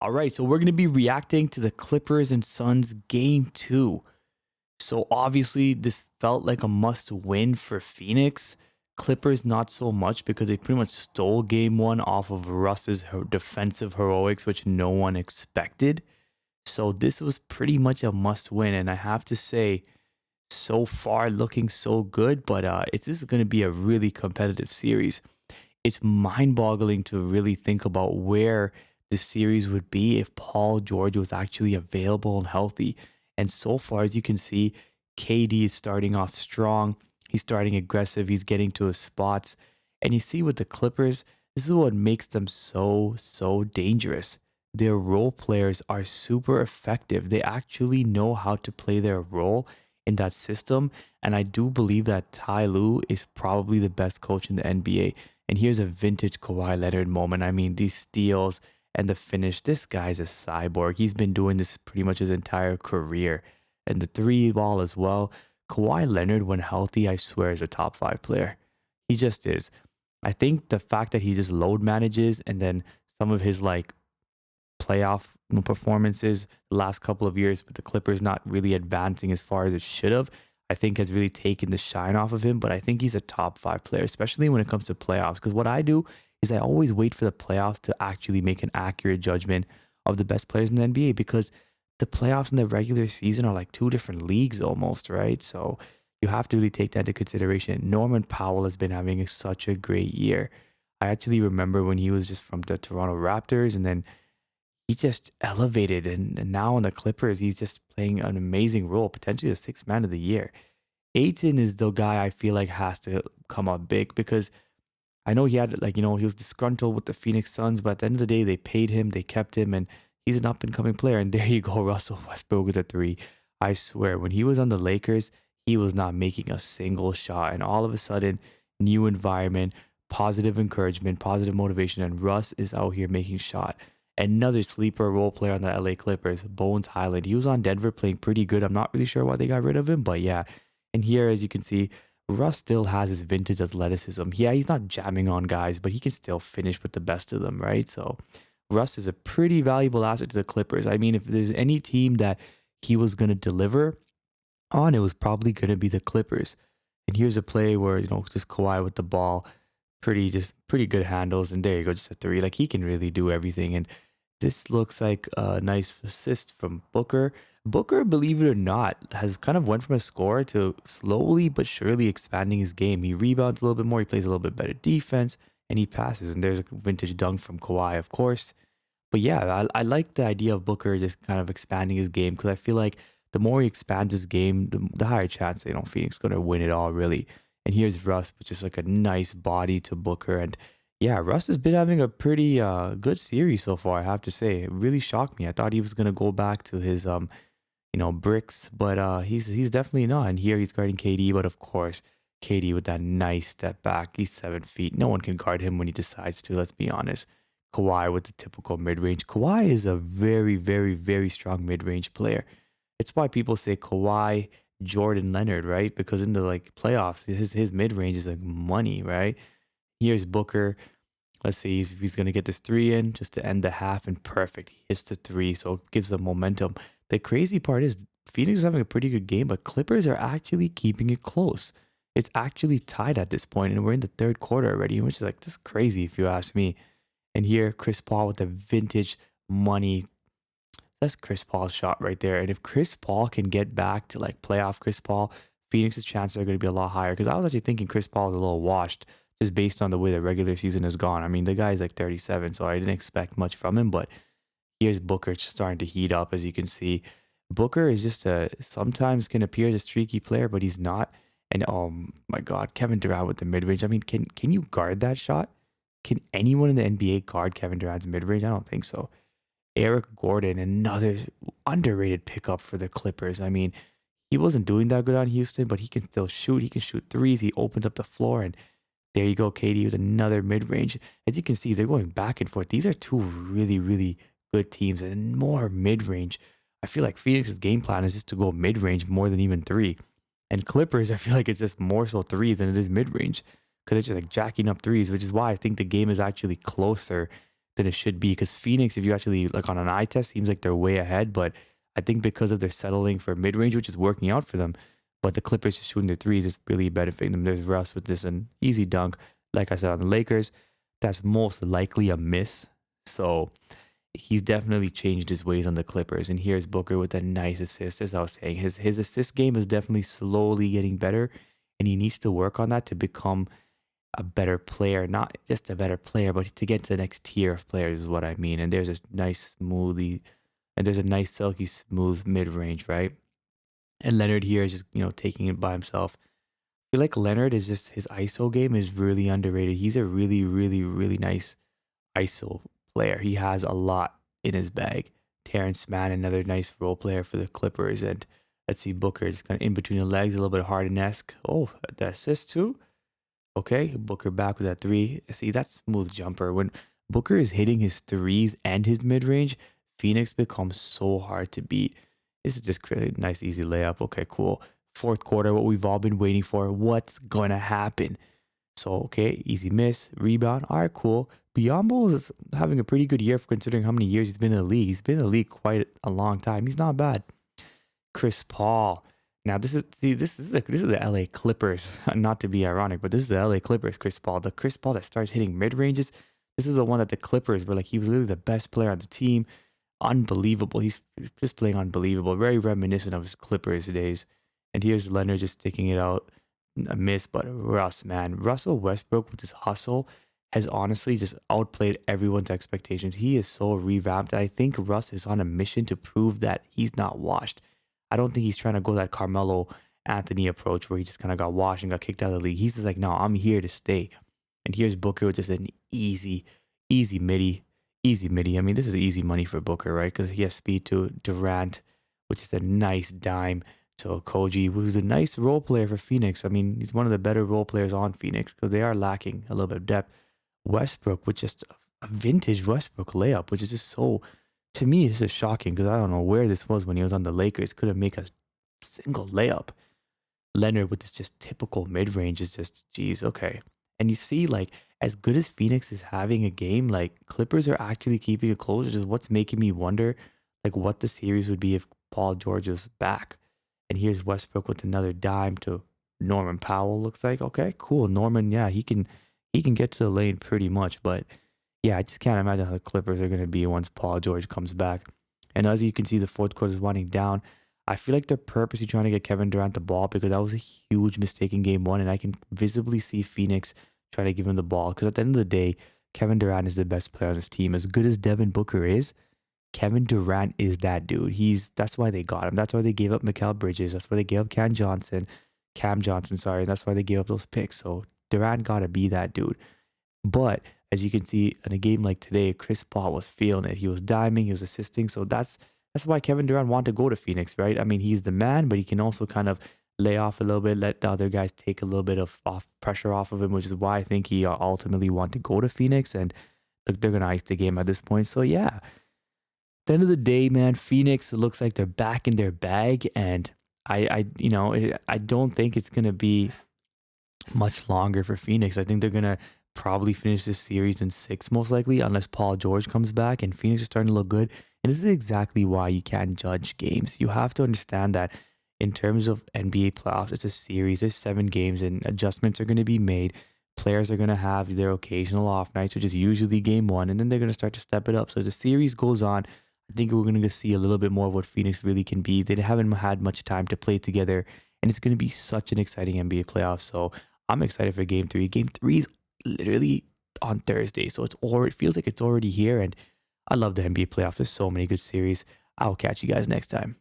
All right, so we're going to be reacting to the Clippers and Suns game 2. So obviously this felt like a must win for Phoenix. Clippers not so much because they pretty much stole game 1 off of Russ's defensive heroics which no one expected. So this was pretty much a must win, and I have to say so far looking so good, but it's this is going to be a really competitive series. It's mind-boggling to really think about where the series would be if Paul George was actually available and healthy. And so far, as you can see, KD is starting off strong. He's starting aggressive. He's getting to his spots. And you see with the Clippers, this is what makes them so dangerous. Their role players are super effective. They actually know how to play their role in that system. And I do believe that Ty Lue is probably the best coach in the NBA. And here's a vintage Kawhi Leonard moment. I mean, these steals and the finish. This guy's a cyborg. He's been doing this pretty much his entire career. And the three ball as well. Kawhi Leonard, when healthy, I swear is a top 5 player. He just is. I think the fact that he just load manages and then some of his like playoff performances the last couple of years with the Clippers not really advancing as far as it should have, I think has really taken the shine off of him. But I think he's a top 5 player, especially when it comes to playoffs. Because what I do is I always wait for the playoffs to actually make an accurate judgment of the best players in the NBA because the playoffs and the regular season are like two different leagues almost, right? So you have to really take that into consideration. Norman Powell has been having such a great year. I actually remember when he was just from the Toronto Raptors and then he just elevated and now in the Clippers, he's just playing an amazing role, potentially the sixth man of the year. Aiton is the guy I feel like has to come up big because I know he had like, he was disgruntled with the Phoenix Suns, but at the end of the day, they paid him, they kept him, and he's an up and coming player. And there you go, Russell Westbrook with a three. I swear, when he was on the Lakers, he was not making a single shot. And all of a sudden, new environment, positive encouragement, positive motivation, and Russ is out here making shot. Another sleeper role player on the LA Clippers, Bones Highland. He was on Denver playing pretty good. I'm not really sure why they got rid of him, but yeah. And here, as you can see, Russ still has his vintage athleticism. Yeah, he's not jamming on guys, but he can still finish with the best of them, right? So Russ is a pretty valuable asset to the Clippers. I mean, if there's any team that he was going to deliver on, it was probably going to be the Clippers. And here's a play where, just Kawhi with the ball, pretty good handles. And there you go, just a three. Like he can really do everything. And this looks like a nice assist from Booker. Booker, believe it or not, has kind of went from a scorer to slowly but surely expanding his game. He rebounds a little bit more, he plays a little bit better defense, and he passes. And there's a vintage dunk from Kawhi, of course. But yeah, I like the idea of Booker just kind of expanding his game because I feel like the more he expands his game, the higher chance, Phoenix going to win it all, really. And here's Russ with just like a nice body to Booker. And yeah, Russ has been having a pretty good series so far, I have to say. It really shocked me. I thought he was gonna go back to his bricks, but he's definitely not. And here he's guarding KD, but of course, KD with that nice step back. He's 7 feet. No one can guard him when he decides to, let's be honest. Kawhi with the typical mid-range. Kawhi is a very strong mid-range player. It's why people say Kawhi, Jordan Leonard, right? Because in the like playoffs, his mid-range is like money, right? Here's Booker. Let's see if he's going to get this three in just to end the half and perfect. He hits the three, so it gives them momentum. The crazy part is Phoenix is having a pretty good game, but Clippers are actually keeping it close. It's actually tied at this point, and we're in the third quarter already, which is like this crazy if you ask me. And here, Chris Paul with the vintage money. That's Chris Paul's shot right there. And if Chris Paul can get back to like playoff Chris Paul, Phoenix's chances are going to be a lot higher. Because I was actually thinking Chris Paul is a little washed just based on the way the regular season has gone. I mean, the guy's like 37, so I didn't expect much from him. But here's Booker starting to heat up, as you can see. Booker is just sometimes can appear as a streaky player, but he's not. And oh my God, Kevin Durant with the mid range. I mean, can you guard that shot? Can anyone in the NBA guard Kevin Durant's mid range? I don't think so. Eric Gordon, another underrated pickup for the Clippers. I mean, he wasn't doing that good on Houston, but he can still shoot. He can shoot threes. He opens up the floor, and there you go, KD with another mid range. As you can see, they're going back and forth. These are two really good teams, and more mid range. I feel like Phoenix's game plan is just to go mid range more than even three. And Clippers, I feel like it's just more so three than it is mid range because it's just like jacking up threes, which is why I think the game is actually closer than it should be. Because Phoenix, if you actually like on an eye test, seems like they're way ahead. But I think because of their settling for mid range, which is working out for them, but the Clippers just shooting their threes is really benefiting them. There's Russ with this an easy dunk. Like I said on the Lakers, that's most likely a miss. So he's definitely changed his ways on the Clippers. And here's Booker with a nice assist. As I was saying, his assist game is definitely slowly getting better, and he needs to work on that to become a better player. Not just a better player, but to get to the next tier of players is what I mean. And there's a nice smoothly, and there's a nice silky smooth mid range, right? And Leonard here is just taking it by himself. I feel like Leonard is just his ISO game is really underrated. He's a really really really nice ISO player. He has a lot in his bag. Terrence Mann, another nice role player for the Clippers. And let's see, Booker just kind of in between the legs, a little bit Harden-esque. Oh, the assist too. Okay, Booker back with that three. See, that's smooth jumper. When Booker is hitting his threes and his mid range, Phoenix becomes so hard to beat. This is just a nice, easy layup. Okay, cool. Fourth quarter, what we've all been waiting for. What's going to happen? So, okay, easy miss, rebound. All right, cool. Biyombo is having a pretty good year for considering how many years he's been in the league. He's been in the league quite a long time. He's not bad. Chris Paul. Now this is the LA Clippers. Not to be ironic, but this is the LA Clippers. Chris Paul, the Chris Paul that starts hitting mid ranges. This is the one that the Clippers were like he was literally the best player on the team. Unbelievable. He's just playing unbelievable. Very reminiscent of his Clippers days. And here's Leonard just sticking it out. A miss, but Russ, man, Russell Westbrook with his hustle has honestly just outplayed everyone's expectations. He is so revamped. And I think Russ is on a mission to prove that he's not washed. I don't think he's trying to go that Carmelo Anthony approach where he just kind of got washed and got kicked out of the league. He's just like, no, I'm here to stay. And here's Booker with just an easy midi, easy midi. I mean, this is easy money for Booker, right? Because he has speed to Durant, which is a nice dime to Koji, who's a nice role player for Phoenix. I mean, he's one of the better role players on Phoenix because they are lacking a little bit of depth. Westbrook with just a vintage Westbrook layup, which is just so, to me, this is shocking because I don't know where this was when he was on the Lakers. Couldn't make a single layup. Leonard with this just typical mid range is just, geez, okay. And you see, like, as good as Phoenix is having a game, like, Clippers are actually keeping it close, which is what's making me wonder, like, what the series would be if Paul George was back. And here's Westbrook with another dime to Norman Powell. Looks like okay, cool. Norman, yeah, he can get to the lane pretty much, but yeah, I just can't imagine how the Clippers are gonna be once Paul George comes back. And as you can see, the fourth quarter is winding down. I feel like they're purposely trying to get Kevin Durant the ball because that was a huge mistake in game one, and I can visibly see Phoenix trying to give him the ball because at the end of the day, Kevin Durant is the best player on his team. As good as Devin Booker is, Kevin Durant is that dude. That's why they got him. That's why they gave up Mikal Bridges. That's why they gave up Cam Johnson, sorry. That's why they gave up those picks. So Durant gotta be that dude. But as you can see in a game like today, Chris Paul was feeling it. He was diming, he was assisting. So that's why Kevin Durant wanted to go to Phoenix, right? I mean, he's the man, but he can also kind of lay off a little bit, let the other guys take a little bit of off pressure off of him, which is why I think he ultimately wanted to go to Phoenix. And look, they're gonna ice the game at this point. So yeah, the end of the day, man, Phoenix looks like they're back in their bag, and I don't think it's gonna be much longer for Phoenix. I think they're gonna probably finish this series in six, most likely, unless Paul George comes back. And Phoenix is starting to look good, and this is exactly why you can't judge games. You have to understand that in terms of NBA playoffs, it's a series. There's 7 games, and adjustments are going to be made. Players are going to have their occasional off nights, which is usually game one, and then they're going to start to step it up. So the series goes on. I think we're going to see a little bit more of what Phoenix really can be. They haven't had much time to play together, and it's going to be such an exciting NBA playoff. So I'm excited for game three. Game three is literally on Thursday, so it feels like it's already here, and I love the NBA playoffs. There's so many good series. I'll catch you guys next time.